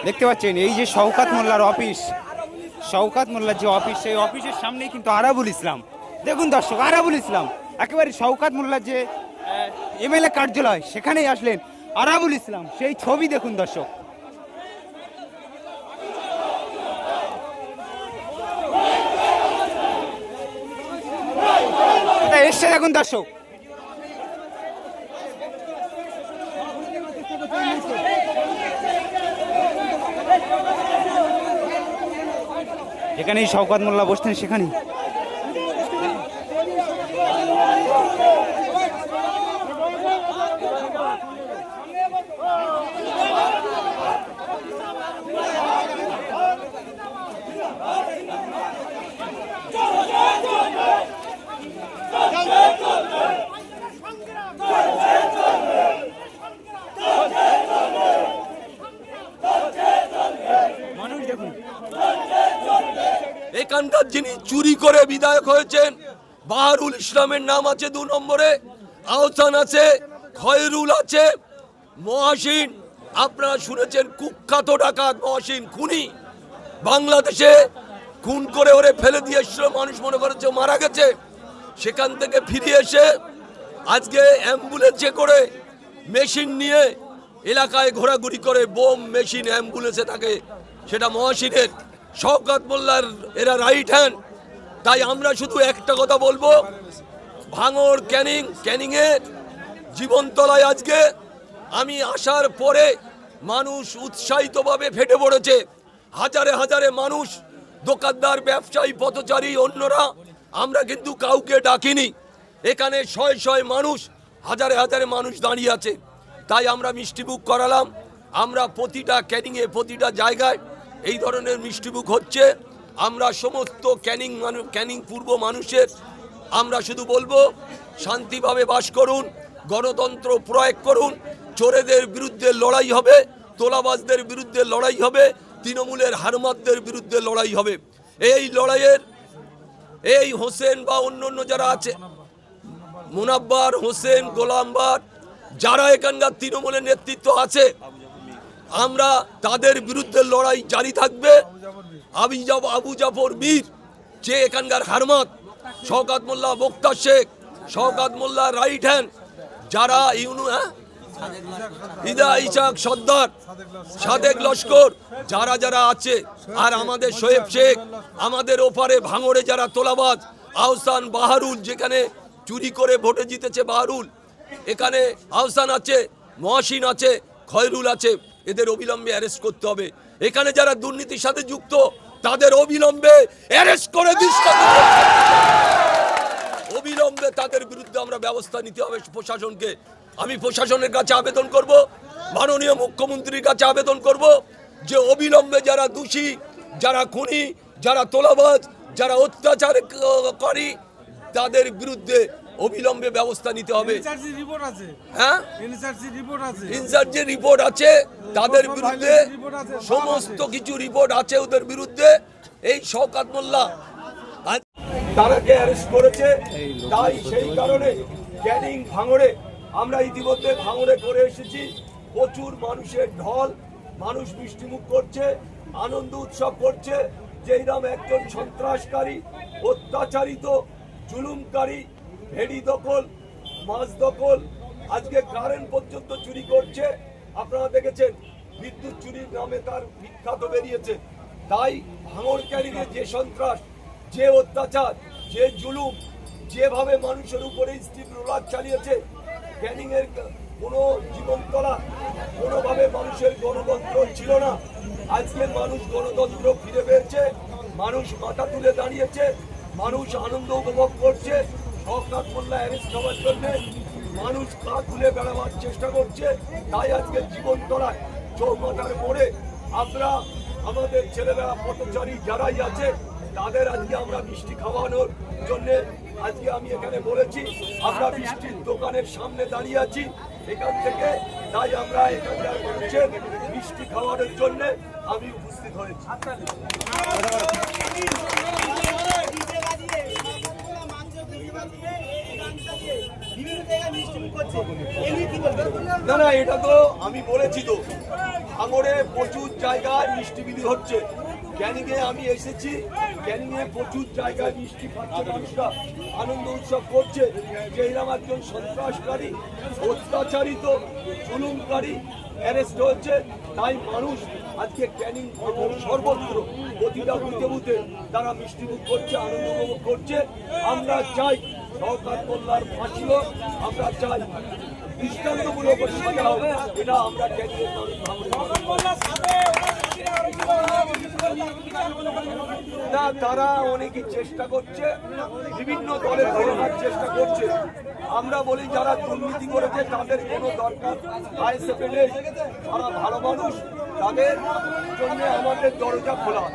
দেখতে পাচ্ছেন এই যে শওকত মোল্লার অফিস, শওকত মোল্লার যে অফিস, সেই অফিসের সামনেই কিন্তু আরাবুল ইসলাম। দেখুন দর্শক, আরাবুল ইসলাম একেবারে শওকত মোল্লার যে এমএলএ কার্যালয় সেখানেই আসলেন আরাবুল ইসলাম, সেই ছবি দেখুন দর্শক। এসছে দেখুন দর্শক, যেখানেই শওকত মোল্লা বসতেন সেখানেই। এখানকার যিনি চুরি করে বিধায়ক হয়েছেন বাহারুল ইসলামের নাম আছে 2 নম্বরে, আহসান আছে, খয়রুল আছে, মহাসিন আপনারা শুনেছেন কুখ্যাত ডাকাত মহাসিন খুনি, বাংলাদেশে খুন করে ওরে ফেলে দিয়ে এসেছিল, মানুষ মনে করেছে মারা গেছে, সেখান থেকে ফিরে এসে আজকে অ্যাম্বুলেন্সে করে মেশিন নিয়ে এলাকায় ঘোরাঘুরি করে, বোম মেশিন অ্যাম্বুলেন্সে থাকে, সেটা মহাসিনের, শওকত মোল্লার এরা রাইট হ্যান্ড। তাই আমরা শুধু একটা কথা বলবো, ভাঙড় ক্যানিংয়ে জীবনতলায় আজকে আমি আসার পরে মানুষ উৎসাহিতভাবে ফেটে পড়েছে, হাজারে হাজারে মানুষ, দোকানদার, ব্যবসায়ী, পথচারী, অন্যরা, আমরা কিন্তু কাউকে ডাকিনি, এখানে শয়ে শয়ে মানুষ, হাজারে হাজারে মানুষ দাঁড়িয়ে আছে। তাই আমরা মিষ্টিমুখ করালাম, আমরা প্রতিটা ক্যানিংয়ে প্রতিটা জায়গায় এই ধরনের মিষ্টিমুখ হচ্ছে। আমরা সমস্ত ক্যানিং পূর্ব মানুষের আমরা শুধু বলবো শান্তিভাবে বাস করুন, গণতন্ত্র প্রয়োগ করুন, চোরেদের বিরুদ্ধে লড়াই হবে, তোলাবাজদের বিরুদ্ধে লড়াই হবে, তৃণমূলের হারমাতদের বিরুদ্ধে লড়াই হবে। এই লড়াইয়ের এই হোসেন বা অন্য যারা আছে, মুনাব্বার হোসেন, গোলামবার, যারা এখানকার তৃণমূলের নেতৃত্ব আছে, আমরা তাদের বিরুদ্ধে লড়াই জারি থাকবে। আবু জাফর মীর যে এখানকার হারমাত, শওকত মোল্লা মোক্তার শেখ, শওকত মোল্লা রাইট হ্যান্ড, যারা ইদা ইসাক সর্দার, সাদেক লস্কর, যারা যারা আছে, আর আমাদের শোয়েব শেখ, আমাদের ওপারে ভাঙড়ে যারা তোলাবাজ, আহসান, বাহারুল, যেখানে চুরি করে ভোটে জিতেছে বাহারুল, এখানে আহসান আছে, মহাসিন আছে, খয়রুল আছে, এদের অবিলম্বে অ্যারেস্ট করতে হবে। এখানে যারা দুর্নীতির সাথে যুক্ত তাদের অবিলম্বে অ্যারেস্ট করে অবিলম্বে তাদের বিরুদ্ধে আমরা ব্যবস্থা নিতে হবে প্রশাসনকে। আমি প্রশাসনের কাছে আবেদন করব, মাননীয় মুখ্যমন্ত্রীর কাছে আবেদন করব যে অবিলম্বে যারা দোষী, যারা খুনি, যারা তোলাবাজ, যারা অত্যাচারকারী, তাদের বিরুদ্ধে অবিলম্বে ব্যবস্থা নিতে হবে। হ্যাঁ, ইনসার্জি রিপোর্ট আছে, তাদের বিরুদ্ধে সমস্ত কিছু রিপোর্ট আছে ওদের বিরুদ্ধে। এই শওকত মোল্লা তারাকে অ্যারেস্ট করেছে, তাই সেই কারণে ক্যানিং ভাঙড়ে আমরা ইতিমধ্যে ভাঙড়ে করে এসেছি, প্রচুর মানুষের ঢল, মানুষ মিষ্টিমুখ করছে, আনন্দ উৎসব করছে যে এইরকম একজন সন্ত্রাসকারী, অত্যাচারিত, জুলুমকারী, ভেড়ি দখল, মাছ দখল, আজকে কারেন্ট পর্যন্ত চুরি করছে। আপনারা দেখেছেন বিদ্যুৎ চুরির নামে তার বিখ্যাত বেরিয়েছে। তাই ভাঙড় ক্যানিংয়ে যে সন্ত্রাস, যে অত্যাচার, যে জুলুম, যেভাবে মানুষের উপরে স্টিম রোলার চালিয়েছে, ক্যানিংয়ের কোনো জীবনতলা, কোনোভাবে মানুষের গণতন্ত্র ছিল না। আজকে মানুষ গণতন্ত্র ফিরে পেয়েছে, মানুষ মাথা তুলে দাঁড়িয়েছে, মানুষ আনন্দ উপভোগ করছে। শওকত মোল্লা অ্যারেস্ট হওয়ার জন্য মানুষ পা তুলে বেড়াবার চেষ্টা করছে। তাই আজকে জীবনতলায় চৌমাথার মোড়ে আমরা আমাদের ছেলেরা, পথচারী যারাই আছে, তাদের আজকে আমরা মিষ্টি খাওয়ানোর জন্য আজকে আমি এখানে বলেছি, আমরা মিষ্টির দোকানের সামনে দাঁড়িয়ে আছি এখান থেকে। তাই আমরা এখানকার মানুষের মিষ্টি খাওয়ানোর জন্য আমি উপস্থিত হয়েছি। না, এটা তো আমি বলেছি তো ভাঙড়ে প্রচুর জায়গায় মিষ্টি বিলি হচ্ছে। ক্যানিংয়ে আমি এসেছি, ক্যানিংয়ে প্রচুর জায়গায় মিষ্টি পাচ্ছে মানুষরা, আনন্দ উৎসব করছে। যেইরাম একজন সন্ত্রাসকারী, অত্যাচারিত, জুলুমকারী অ্যারেস্ট হচ্ছে, তাই মানুষ আজকে ক্যানিং সর্বত্র প্রতিটা বুথে বুথে তারা মিষ্টিমুখ করছে, আনন্দ উপভোগ করছে। আমরা চাই শওকত মোল্লার ফাঁসি হোক, আমরা চাই দৃষ্টান্তমূলক সাজা হোক। এটা আমরা ক্যানিংয়ের না, তারা অনেকেই চেষ্টা করছে, বিভিন্ন দলের করার চেষ্টা করছে। আমরা বলি যারা দুর্নীতি করেছে তাদের কোনো দরকার আইএসএফ নেই, যারা ভালো মানুষ তাদের জন্য আমাদের দরজা খোলা।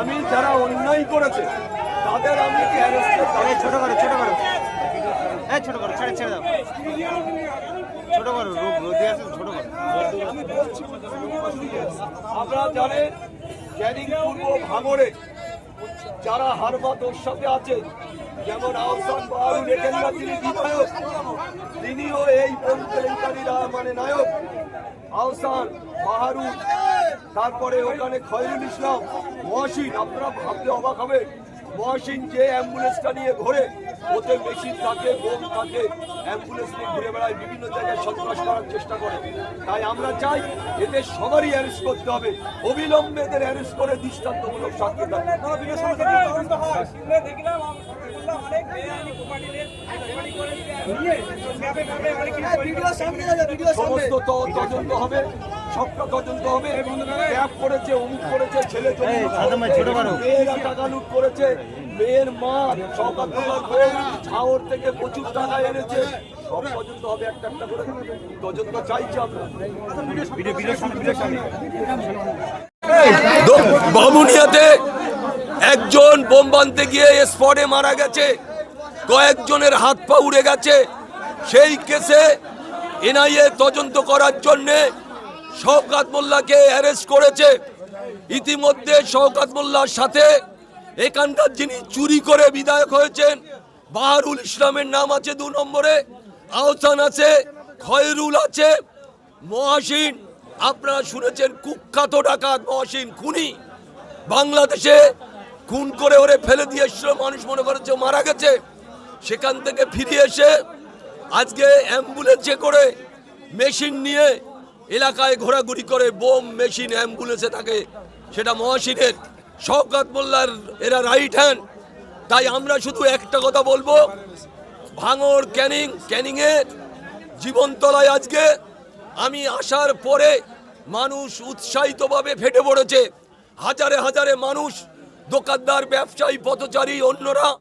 আমি যারা অন্যায় করেছে তাদের আমি ছোট করো ছোট করো, হ্যাঁ ছোট করো, ছেড়ে ছেড়ে দাও, ছোট করো, রোদে আছে ছোট করো। আপনারা জানেন ক্যানিং পূর্ব ভাঙড়ে যারা হারবাদ ওর সাথে আছে, যেমন আহসান বাহারুল এখানকার তিনি বিধায়ক, তিনিও এই বোন কেলেঙ্কারিরা মানে নায়ক। আহসান বাহারুল, তারপরে ওখানে খয়রুল ইসলাম, মহসিন, আপনারা ভাবতে অবাক হবে, মহসিন যে অ্যাম্বুলেন্সটা নিয়ে ঘোরে, ওতে মেশিন থাকে, বোম থাকে, অ্যাম্বুলেন্স নিয়ে ঘুরে বেড়ায়, বিভিন্ন জায়গায় সন্ত্রাস করার চেষ্টা করে। তাই আমরা চাই এদের সবারই অ্যারেস্ট করতে হবে, অবিলম্বে এদের অ্যারেস্ট করে দৃষ্টান্তমূলক শাস্তি দেয়। সমস্ত তদন্ত হবে, সবটা তদন্ত হবে। ট্যাপ করেছে, অমুক করেছে, ছেলে মেয়েরা টাকা লুট করেছে, মেয়ের মা শওকত মোল্লার বউ ছাওর থেকে প্রচুর টাকা এনেছে, সব তদন্ত হবে, একটা একটা করে তদন্ত চাইছি আমরা। বামুনিয়াতে একজন বোম বাঁধতে গিয়ে স্পটে মারা গেছে, কয়েকজনের হাত পা উড়ে গেছে। সেই কেসে এনআইএ তদন্ত করার জন্য শওকত মোল্লাকে অ্যারেস্ট করেছে। ইতিমধ্যে শওকত মোল্লার সাথে এখানকার যিনি চুরি করে বিধায়ক হয়েছেন বাহারুল ইসলামের নাম আছে 2 নম্বরে, আহসান আছে, খয়রুল আছে, মহসিন, আপনারা শুনেছেন কুখ্যাত ডাকাত মহসিন, খুনি, বাংলাদেশে খুন করে ওরে ফেলে দিয়ে এসেছিল, মানুষ মনে করেছে মারা গেছে। সেখান থেকে ফিরে এসে আজকে অ্যাম্বুলেন্সে করে মেশিন নিয়ে এলাকায় ঘোরাঘুরি করে, বোম মেশিন অ্যাম্বুলেন্সে থাকে, সেটা মহসিনের, শওকত মোল্লার এরা রাইট হ্যান্ড। তাই আমরা শুধু একটা কথা বলবো, ভাঙড় ক্যানিংয়ে জীবনতলায় আজকে আমি আসার পরে মানুষ উৎসাহিতভাবে ফেটে পড়েছে, হাজারে হাজারে মানুষ, দোকানদার, ব্যবসায়ী, পথচারী, অন্যরা